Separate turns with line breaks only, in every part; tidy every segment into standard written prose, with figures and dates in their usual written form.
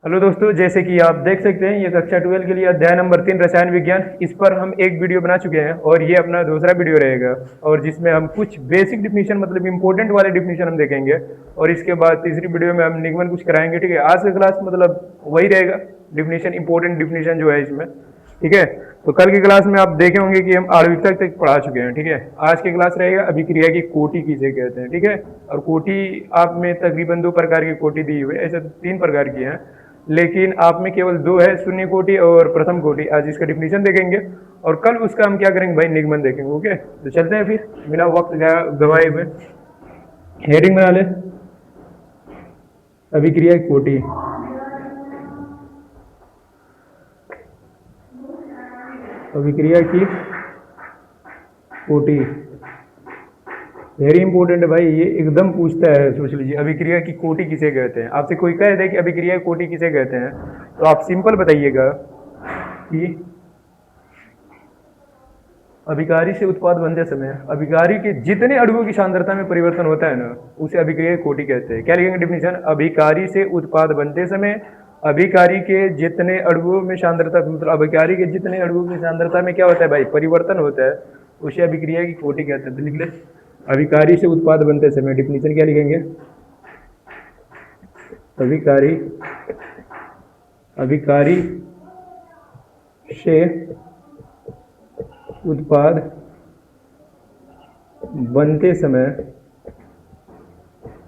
Hello दोस्तों, जैसे कि आप देख सकते हैं ये कक्षा 12 के लिए अध्याय नंबर 3 रसायन विज्ञान। इस पर हम एक वीडियो बना चुके हैं और ये अपना दूसरा वीडियो रहेगा और जिसमें हम कुछ बेसिक डिफिनीशन मतलब इंपॉर्टेंट वाले डिफिनीशन हम देखेंगे और इसके बाद तीसरी वीडियो में हम निगमन कुछ कराएंगे। ठीक है, आज का क्लास मतलब वही रहेगा, डिफिनीशन इंपॉर्टेंट डिफिनीशन जो है इसमें। ठीक है, तो कल की क्लास में आप देखे होंगे कि हम आणविकता तक पढ़ा चुके हैं। ठीक है, आज की क्लास रहेगा अभिक्रिया की कोटि किसे कहते हैं। ठीक है, और कोटि आप में तकरीबन 2 प्रकार की कोटि दी हुई है, ऐसे 3 प्रकार की हैं, लेकिन आप में केवल 2 है, शून्य कोटि और प्रथम कोटि। आज इसका डिफिनीशन देखेंगे और कल उसका हम क्या करेंगे भाई, निगमन देखेंगे। ओके, तो चलते हैं फिर बिना वक्त गवाए हुए। हेडिंग बना ले, अभिक्रिया की कोटि। अभिक्रिया की कोटि वेरी इंपॉर्टेंट है भाई, ये एकदम पूछता है। सोच लीजिए अभिक्रिया की कोटि किसे कहते हैं। आपसे कोई कह दे कि अभिक्रिया की कोटि किसे कहते हैं तो आप सिंपल बताइएगा कि अभिकारी से उत्पाद बनते समय अभिकारी के जितने अणुओं की सांद्रता में परिवर्तन होता है ना, उसे अभिक्रिया की कोटि कहते हैं। क्या लिखेंगे डिफिनीशन, अभिकारी से उत्पाद बनते समय अभिकारी के जितने अणुओं में सांद्रता मतलब अभिकारी के जितने अणुओं की सांद्रता में क्या होता है भाई, परिवर्तन होता है, उसे अभिक्रिया की कोटि कहते हैं। तो लिख ले, अभिकारी से उत्पाद बनते समय डिफिनीशन क्या लिखेंगे, अभिकारी अभिकारी से उत्पाद बनते समय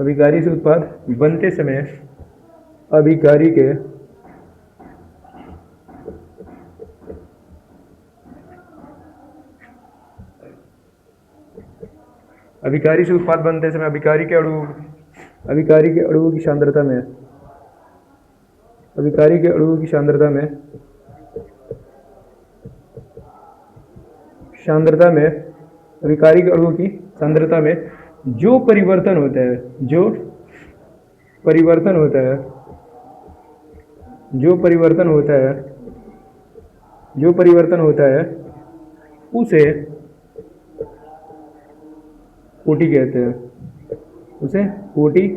अभिकारी से उत्पाद बनते समय अभिकारी के अभिकारी से उत्पाद बनते समय अभिकारी के अणुओं की सांद्रता में अभिकारी के अणुओं की सांद्रता में अभिकारी के अणुओं की सांद्रता में जो परिवर्तन होता है जो परिवर्तन होता है उसे कोटि कहते हैं, उसे कोटि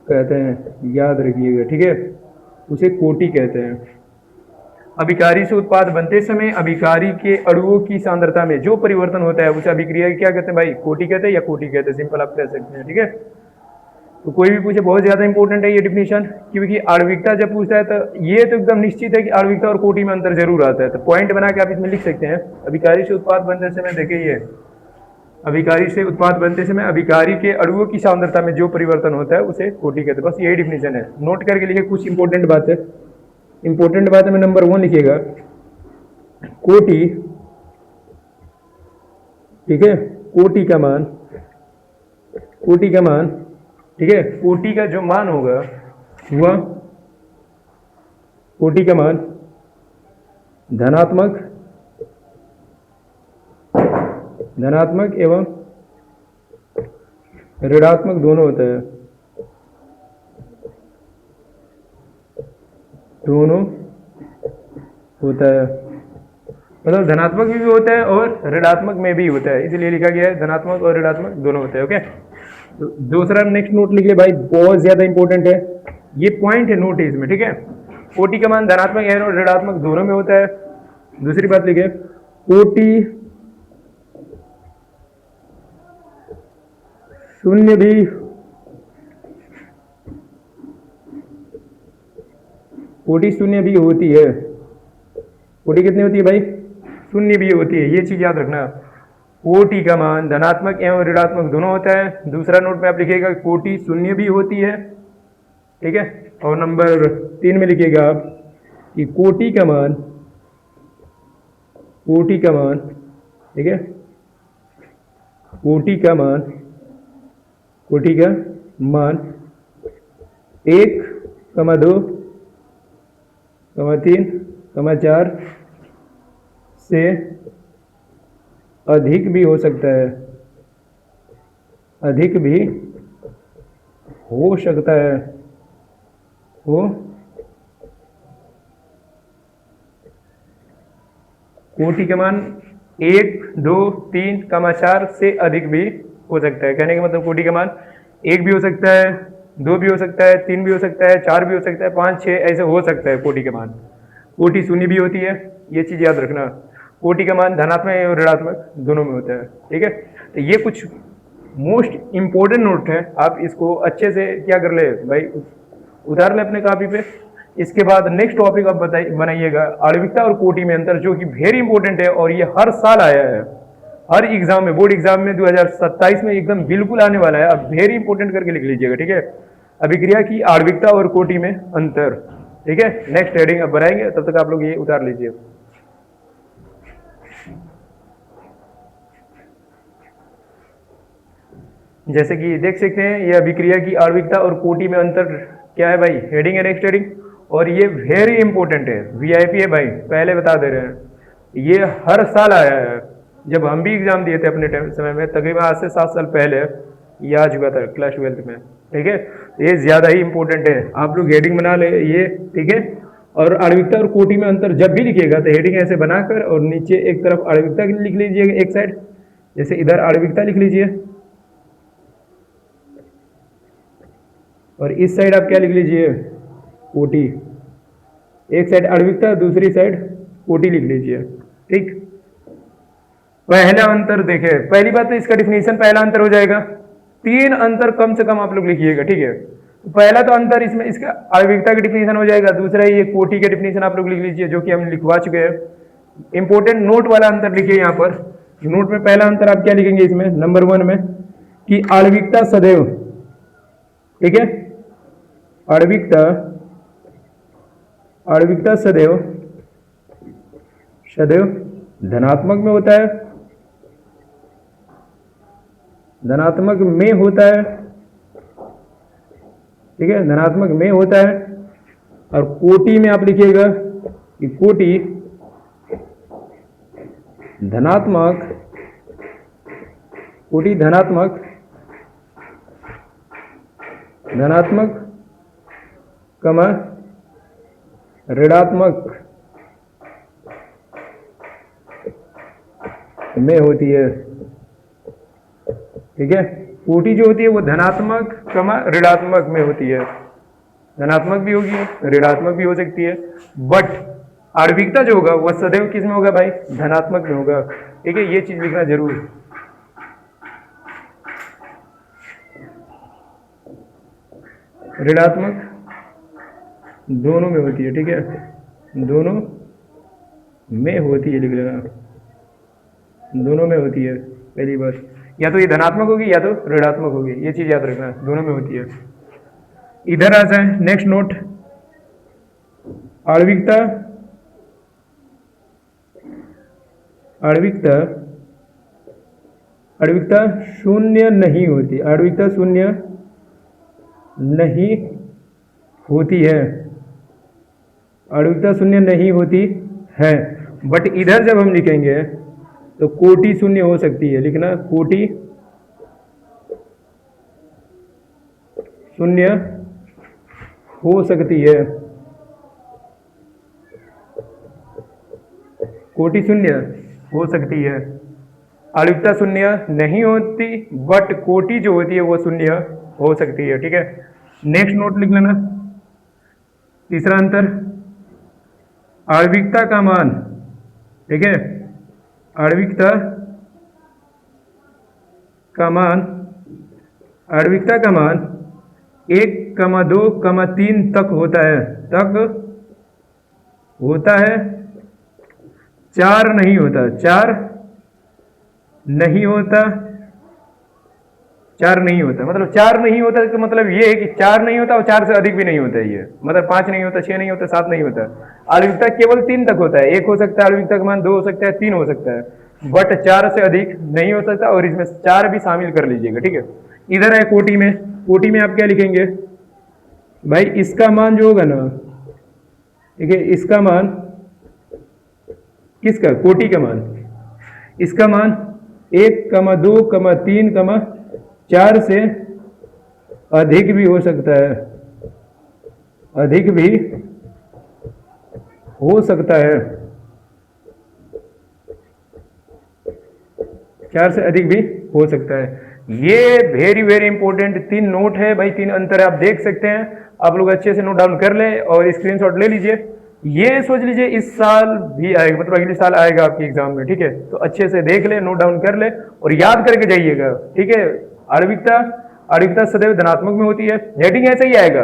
कहते हैं, याद रखिएगा। ठीक है, उसे कोटि कहते हैं। अभिकारी से उत्पाद बनते समय अभिकारी के अणुओं की सांद्रता में जो परिवर्तन होता है उसे अभिक्रिया क्या कहते हैं भाई, कोटि कहते हैं या कोटि कहते हैं, सिंपल आप कह सकते हैं। ठीक है, तो कोई भी पूछे बहुत ज्यादा इंपॉर्टेंट है ये डिफिनीशन, क्योंकि आणविकता जब पूछता है तो ये तो एकदम निश्चित है कि आणविकता और कोटि में अंतर जरूर आता है। तो पॉइंट बना के आप इसमें लिख सकते हैं, अभिकारी से उत्पाद बनते समय देखिए ये अभिकारी से उत्पाद बनते समय अभिकारी के अणुओं की सांद्रता में जो परिवर्तन होता है उसे कोटि कहते हैं। बस यही डिफिनीशन है, नोट करके लिखिए। कुछ इंपॉर्टेंट बात है में नंबर 1 लिखिएगा, कोटि। ठीक है, कोटि का मान ठीक है, कोटि का जो मान होगा वह कोटि का मान धनात्मक एवं ऋणात्मक दोनों होता है, मतलब धनात्मक भी होता है और ऋणात्मक में भी होता है, इसलिए लिखा गया है धनात्मक और ऋणात्मक दोनों होते हैं। ओके, तो दूसरा नेक्स्ट नोट लिख ले भाई, बहुत ज्यादा इंपॉर्टेंट है ये पॉइंट है, नोट है इसमें। ठीक है, कोटि का मान धनात्मक और ऋणात्मक दोनों में होता है। दूसरी बात लिखे, कोटि शून्य भी होती है। कोटि कितनी होती है भाई, शून्य भी होती है, ये चीज याद रखना। कोटि का मान धनात्मक एवं ऋणात्मक दोनों होता है। दूसरा नोट में आप लिखिएगा कोटि शून्य भी होती है। ठीक है, और नंबर 3 में लिखिएगा आप कि कोटि का मान ठीक है, कोटि का मान 1, 2, 3, 4 से अधिक भी हो सकता है, कोटि का मान 1, 2, 3, 4 से अधिक भी हो सकता है। कहने का मतलब कोटि का मान 1 भी हो सकता है, 2 भी हो सकता है, 3 भी हो सकता है, 4 भी हो सकता है, 5, 6 ऐसे हो सकता है कोटि के मान। कोटि शून्य भी होती है, ये चीज़ याद रखना। कोटि का मान धनात्मक और ऋणात्मक दोनों में होता है, ठीक है। तो ये कुछ मोस्ट इंपॉर्टेंट नोट है, आप इसको अच्छे से क्या कर ले भाई, उतार ले अपने कॉपी पे। इसके बाद नेक्स्ट टॉपिक आप बनाइएगा आणविकता और कोटि में अंतर, जो कि वेरी इंपॉर्टेंट है और ये हर साल आया है, हर एग्जाम में, बोर्ड एग्जाम में 2027 में एकदम बिल्कुल आने वाला है। अब वेरी इंपॉर्टेंट करके लिख लीजिएगा, ठीक है। अभिक्रिया की आणविकता और कोटि में अंतर, ठीक है। नेक्स्ट हेडिंग अब बनाएंगे, तब तक आप लोग ये उतार लीजिए। जैसे कि देख सकते हैं, ये अभिक्रिया की आणविकता और कोटि में अंतर क्या है भाई, हेडिंग है नेक्स्ट हेडिंग। और ये वेरी इंपॉर्टेंट है, वीआईपी है भाई, पहले बता दे रहे हैं। ये हर साल आया है, जब हम भी एग्जाम दिए थे अपने समय में, तकरीबन आज से 7 साल पहले ये आ चुका था क्लास 12th में, ठीक है। ये ज्यादा ही इंपॉर्टेंट है, आप लोग हेडिंग बना ले ये, ठीक है। और आणविकता और कोटि में अंतर जब भी लिखिएगा तो हेडिंग ऐसे बनाकर और नीचे एक तरफ आणविकता लिख लीजिएगा, एक साइड, जैसे इधर आणविकता लिख लीजिए और इस साइड आप क्या लिख लीजिए, कोटि। एक साइड आणविकता, दूसरी साइड कोटि लिख लीजिए, ठीक। पहला अंतर देखे, पहली बात तो इसका डिफिनीशन, पहला अंतर हो जाएगा। 3 अंतर कम से कम आप लोग लिखिएगा, ठीक है। तो पहला तो अंतर इसमें इसका आणविकता का डिफिनीशन हो जाएगा, दूसरा ये कोटि के डिफिनीशन आप लोग लिख लीजिए, जो कि हम लिखवा चुके हैं। इंपॉर्टेंट नोट वाला अंतर लिखिए यहाँ पर। नोट में पहला अंतर आप क्या लिखेंगे इसमें, नंबर 1 में, कि आणविकता सदैव, ठीक है, आणविकता सदैव धनात्मक में होता है, धनात्मक में होता है, ठीक है, धनात्मक में होता है। और कोटि में आप लिखिएगा कि कोटि धनात्मक, कोटि धनात्मक कमा ऋणात्मक में होती है, ठीक है। कोटि जो होती है वो धनात्मक कमा ऋणात्मक में होती है, धनात्मक भी होगी, ऋणात्मक भी हो सकती है, बट आणविकता जो होगा वह सदैव किस में होगा भाई, धनात्मक में होगा, ठीक है। ये चीज लिखना जरूर। ऋणात्मक दोनों में होती है, ठीक है, दोनों में होती है, लिख लेना, दोनों में होती है। पहली बात, या तो ये धनात्मक होगी या तो ऋणात्मक होगी, ये चीज याद रखना, दोनों में होती है। इधर आ जाए नेक्स्ट नोट, आणविकता शून्य नहीं होती, आणविकता शून्य नहीं होती है, आणविकता शून्य नहीं होती है। बट इधर जब हम लिखेंगे तो कोटि शून्य हो सकती है, लिखना कोटि शून्य हो सकती है, कोटि शून्य हो सकती है। आणविकता शून्य नहीं होती, बट कोटि जो होती है वो शून्य हो सकती है, ठीक है। नेक्स्ट नोट लिख लेना, तीसरा अंतर, आणविकता का मान, ठीक है, आणविकता का मान 1,2,3 तक होता है, 4 नहीं होता, 4 नहीं होता, मतलब 4 नहीं होता तो मतलब ये है कि 4 नहीं होता और 4 से अधिक भी नहीं होता है, ये मतलब 5 नहीं होता, 6 नहीं होता, 7 नहीं होता। आणविकता केवल 3 तक होता है, 1 हो सकता है आणविकता का मान, 2 हो सकता है, 3 हो सकता है, बट 4 से अधिक नहीं हो सकता, और इसमें 4 भी शामिल कर लीजिएगा, ठीक है। इधर है कोटि में, कोटि में आप क्या लिखेंगे भाई, इसका मान जो होगा ना, ठीक है, इसका मान, किसका, कोटि का मान, इसका मान 1,2,3, 4 से अधिक भी हो सकता है, अधिक भी हो सकता है, 4 से अधिक भी हो सकता है। ये वेरी वेरी इंपॉर्टेंट 3 नोट है भाई, 3 अंतर है, आप देख सकते हैं। आप लोग अच्छे से नोट डाउन कर ले और स्क्रीनशॉट ले लीजिए। ये सोच लीजिए इस साल भी आएगा, मतलब अगले साल आएगा आपके एग्जाम में, ठीक है। तो अच्छे से देख ले, नोट डाउन कर ले और याद करके जाइएगा, ठीक है। आणविकता, आणविकता सदैव धनात्मक में होती है। हेडिंग ऐसा ही आएगा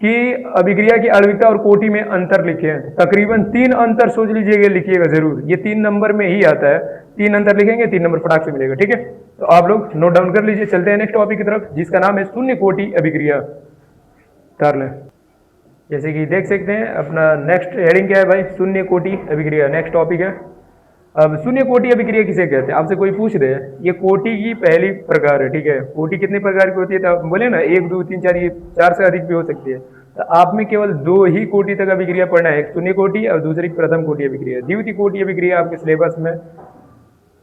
कि अभिक्रिया की आणविकता और कोटि में अंतर लिखे हैं। तकरीबन 3 अंतर सोच लीजिएगा, लिखिएगा जरूर, ये 3 नंबर में ही आता है। 3 अंतर लिखेंगे, 3 नंबर फटाक से मिलेगा, ठीक है। तो आप लोग नोट डाउन कर लीजिए। चलते हैं नेक्स्ट टॉपिक की तरफ, जिसका नाम है शून्य कोटि अभिक्रिया। कर लें, जैसे कि देख सकते हैं अपना नेक्स्ट हेडिंग क्या है भाई, शून्य कोटि अभिक्रिया, नेक्स्ट टॉपिक है। अब शून्य कोटि अभिक्रिया किसे कहते हैं, आपसे कोई पूछ दे, ये कोटि की पहली प्रकार है, ठीक है। कोटि कितने प्रकार की होती है, तो आप बोले ना 1 2 3 4, ये 4 से अधिक भी हो सकती है। तो आप में केवल 2 ही कोटि तक अभिक्रिया पढ़ना है, एक शून्य कोटि और दूसरी प्रथम कोटि अभिक्रिया। द्वितीय कोटि अभिक्रिया आपके सिलेबस में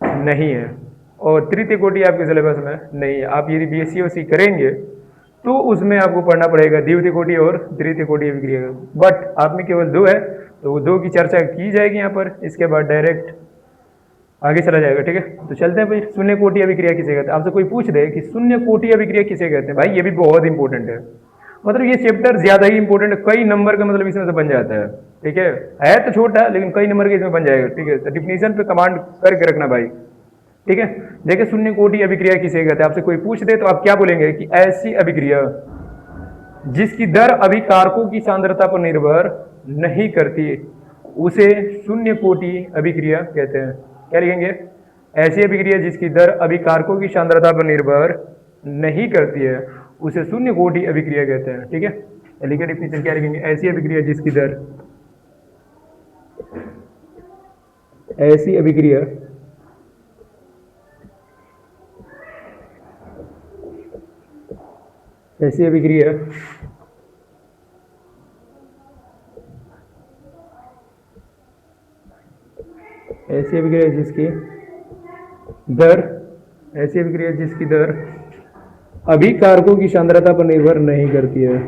नहीं है और तृतीय कोटि आपके सिलेबस में नहीं है। आप यदि BSc करेंगे तो उसमें आपको पढ़ना पड़ेगा द्वितीय कोटि और तृतीय कोटि अभिक्रिया। बट आप में केवल 2 है, तो वो 2 की चर्चा की जाएगी यहाँ पर, इसके बाद डायरेक्ट आगे चला जाएगा, ठीक है। तो चलते हैं भाई, शून्य कोटि अभिक्रिया किसे कहते हैं। आपसे कोई पूछ दे कि शून्य कोटि अभिक्रिया किसे कहते हैं, भाई ये भी बहुत इंपॉर्टेंट है। मतलब ये चैप्टर ज्यादा ही इंपॉर्टेंट है, कई नंबर का मतलब इसमें से बन जाता है, ठीक है तो छोटा लेकिन कई नंबर के इसमें बन जाएगा, ठीक है। तो डिफिनीशन पे कमांड करके रखना भाई, ठीक है। देखिए शून्य कोटि अभिक्रिया किसे कहते हैं, आपसे कोई पूछ दे तो आप क्या बोलेंगे कि ऐसी अभिक्रिया जिसकी दर अभिकारकों की सांद्रता पर निर्भर नहीं करती, उसे शून्य कोटि अभिक्रिया कहते हैं। क्या लिखेंगे, ऐसी अभिक्रिया जिसकी दर अभिकारकों की सांद्रता पर निर्भर नहीं करती है, उसे शून्य कोटि अभिक्रिया कहते हैं, ठीक है। लिखिए डिफिनीशन क्या लिखेंगे, ऐसी अभिक्रिया जिसकी दर, ऐसी अभिक्रिया ऐसी अभिक्रिया ऐसी अभिक्रिया जिसकी दर ऐसी अभिक्रिया जिसकी दर अभिकारकों की सांद्रता पर निर्भर नहीं करती है,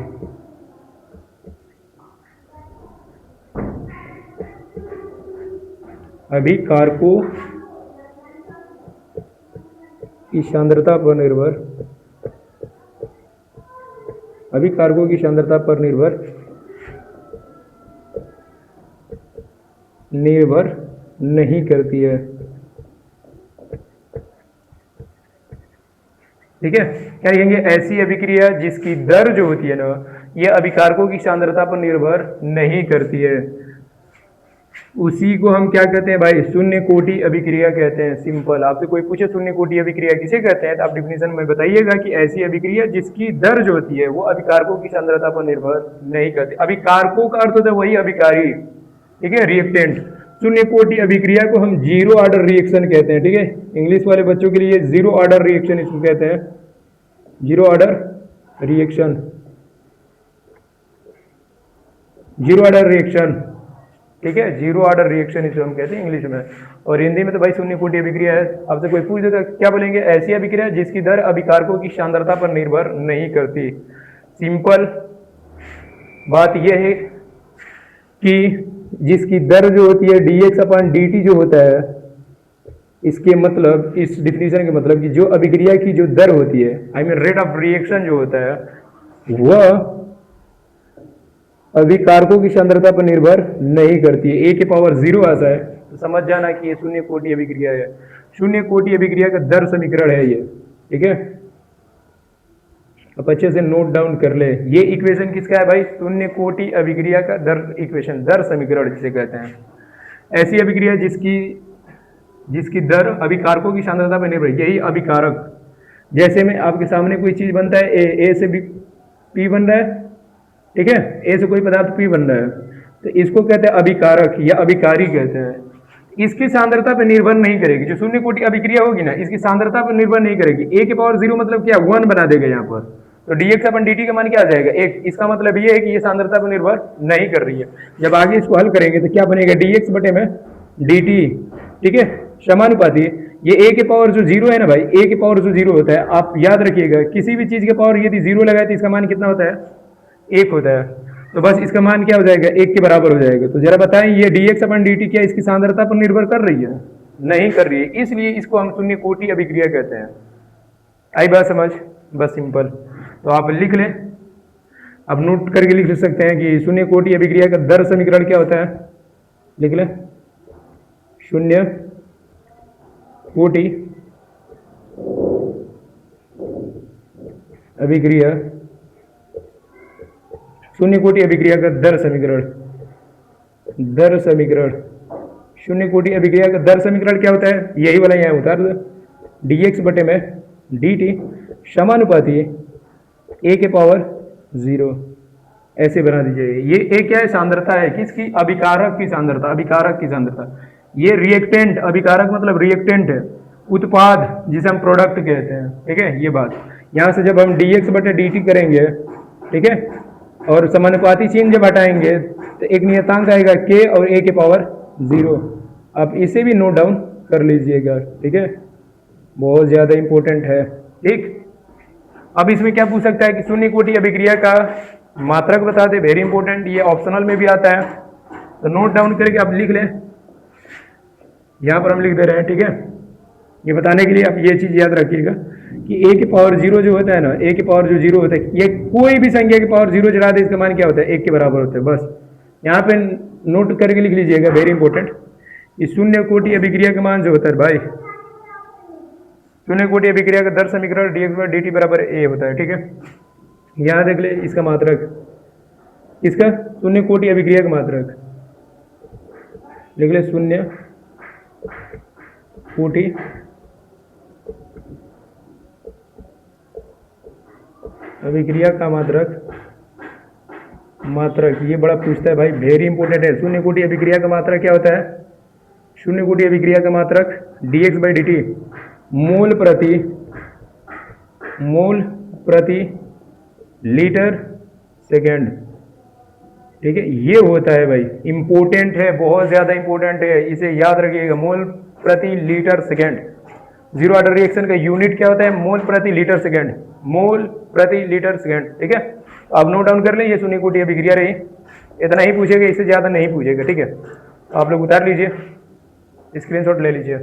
अभिकारकों की सांद्रता पर निर्भर अभिकारकों की सांद्रता पर निर्भर नहीं करती है, ठीक है। क्या लिखेंगे, ऐसी अभिक्रिया जिसकी दर जो होती है ना, ये अभिकारकों की सांद्रता पर निर्भर नहीं करती है, उसी को हम क्या कहते हैं भाई, शून्य कोटि अभिक्रिया कहते हैं। सिंपल, आपसे कोई पूछे शून्य कोटि अभिक्रिया किसे कहते हैं, तो आप डिफिनीशन में बताइएगा कि ऐसी अभिक्रिया जिसकी दर जो होती है वो अभिकारकों की सांद्रता पर निर्भर नहीं करती। अभिकारकों का अर्थ होता है वही अभिकारी, ठीक है, रिएक्टेंट। शून्य कोटि अभिक्रिया को हम जीरो ऑर्डर रिएक्शन कहते हैं, ठीक है। इंग्लिश वाले बच्चों के लिए जीरो ऑर्डर रिएक्शन इसको कहते हैं, zero order reaction, zero order reaction, ठीक है। जीरो ऑर्डर रिएक्शन इसे हम कहते हैं इंग्लिश में, और हिंदी में तो भाई शून्य कोटि अभिक्रिया है। आपसे कोई पूछ देता क्या बोलेंगे, ऐसी अभिक्रिया जिसकी दर अभिकारकों की सांद्रता पर निर्भर नहीं करती। सिंपल बात यह है कि जिसकी दर जो होती है dx/dt जो होता है, इसके मतलब, इस डिफिनीशन के मतलब कि जो अभिक्रिया की जो दर होती है, I mean rate of reaction जो होता है, वह अभिकारकों की सांद्रता पर निर्भर नहीं करती है। a के पावर 0 आता है तो समझ जाना कि ये शून्य कोटि अभिक्रिया है। शून्य कोटि अभिक्रिया का दर समीकरण है ये, ठीक है। अब अच्छे से नोट डाउन कर ले, ये इक्वेशन किसका है भाई, शून्य कोटि अभिक्रिया का दर इक्वेशन, दर समीकरण जिसे कहते हैं। ऐसी अभिक्रिया जिसकी दर अभिकारकों की सांद्रता पर निर्भर, यही अभिकारक। जैसे में आपके सामने कोई चीज बनता है, ए से पी बन रहा है, ठीक है, ए से कोई पदार्थ पी बन रहा है, तो इसको कहते हैं अभिकारक या अभिकारी कहते हैं। इसकी सांद्रता पर निर्भर नहीं करेगी, जो शून्य कोटि अभिक्रिया होगी ना, इसकी सांद्रता पर निर्भर नहीं करेगी। a के पावर 0 मतलब क्या, 1 बना देगा यहाँ पर, तो dx/dt का मान क्या आ जाएगा, 1। इसका मतलब ये है कि ये सांद्रता पर निर्भर नहीं कर रही है। जब आगे इसको हल करेंगे तो क्या बनेगा, dx/dt, ठीक है, समानुपाती। ये a के पावर जो 0 है ना भाई, a के पावर जो 0 होता है, आप याद रखिएगा, किसी भी चीज के पावर यदि 0 लगाए तो इसका मान कितना होता है, 1 होता है। तो बस इसका मान क्या हो जाएगा, 1 के बराबर हो जाएगा। तो जरा बताएं, ये dx/dt क्या इसकी सांद्रता पर निर्भर कर रही है, नहीं कर रही है, इसलिए इसको हम शून्य कोटि अभिक्रिया कहते हैं। आई बात समझ, बस सिंपल। तो आप लिख लें, अब नोट करके लिख सकते हैं कि शून्य कोटि अभिक्रिया का दर समीकरण क्या होता है। लिख लें, शून्य कोटि अभिक्रिया, शून्य कोटि अभिक्रिया का दर समीकरण, दर समीकरण, शून्य कोटि अभिक्रिया का दर समीकरण क्या होता है, यही वाला यहाँ उतार दो, dx बटे में dt समानुपाती a के पावर 0, ऐसे बना दीजिए। ये a क्या है, सांद्रता है, किसकी, अभिकारक की सांद्रता, अभिकारक की सांद्रता। ये रिएक्टेंट, अभिकारक मतलब रिएक्टेंट है, उत्पाद जिसे हम प्रोडक्ट कहते हैं, ठीक है। ये बात यहाँ से जब हम dx बटे dt करेंगे, ठीक है, और समानुपाती चिन्ह जब हटाएंगे तो एक नियतांक आएगा k और a के पावर 0। आप इसे भी नोट डाउन कर लीजिएगा, ठीक है, बहुत ज़्यादा इंपॉर्टेंट है, ठीक। अब इसमें क्या पूछ सकता है कि शून्य कोटि अभिक्रिया का मात्रक बता दे, वेरी इंपॉर्टेंट, ये ऑप्शनल में भी आता है। तो नोट डाउन करके आप लिख लें, यहाँ पर हम लिख दे रहे हैं, ठीक है। ये बताने के लिए आप ये चीज़ याद रखिएगा कि a के पावर 0 जो होता है ना, a के पावर जो 0 होता है, ये कोई भी संख्या के पावर 0 चला दे, इसका मान क्या होता है, 1 के बराबर होता है। बस यहाँ पे नोट करके लिख लीजिएगा, वेरी इंपॉर्टेंट, कि शून्य कोटि अभिक्रिया का मान जो होता है भाई, शून्य कोटि अभिक्रिया का दर समीकरण dx बटे dt बराबर a होता है, ठीक है। यहाँ देख ले इसका मात्रक, इसका शून्य कोटि अभिक्रिया का मात्रक लिख ले, शून्य कोटि अभिक्रिया का मात्रक, मात्रक ये बड़ा पूछता है भाई, वेरी इंपॉर्टेंट है। शून्य कोटि अभिक्रिया का मात्रक क्या होता है, शून्य कोटि अभिक्रिया का मात्रक dx बाई dt मोल प्रति लीटर सेकेंड, ठीक है। ये होता है भाई, इंपॉर्टेंट है, बहुत ज्यादा इंपॉर्टेंट है, इसे याद रखिएगा, मोल प्रति litre second. Zero order reaction का यूनिट क्या होता है, मोल प्रति लीटर सेकेंड, मोल प्रति लीटर सेकेंड, ठीक है। आप नोट डाउन कर लें, ये शून्य कोटि अभिक्रिया रही, इतना ही पूछेगा, इससे ज्यादा नहीं पूछेगा, ठीक है। आप लोग उतार लीजिए, स्क्रीनशॉट ले लीजिए।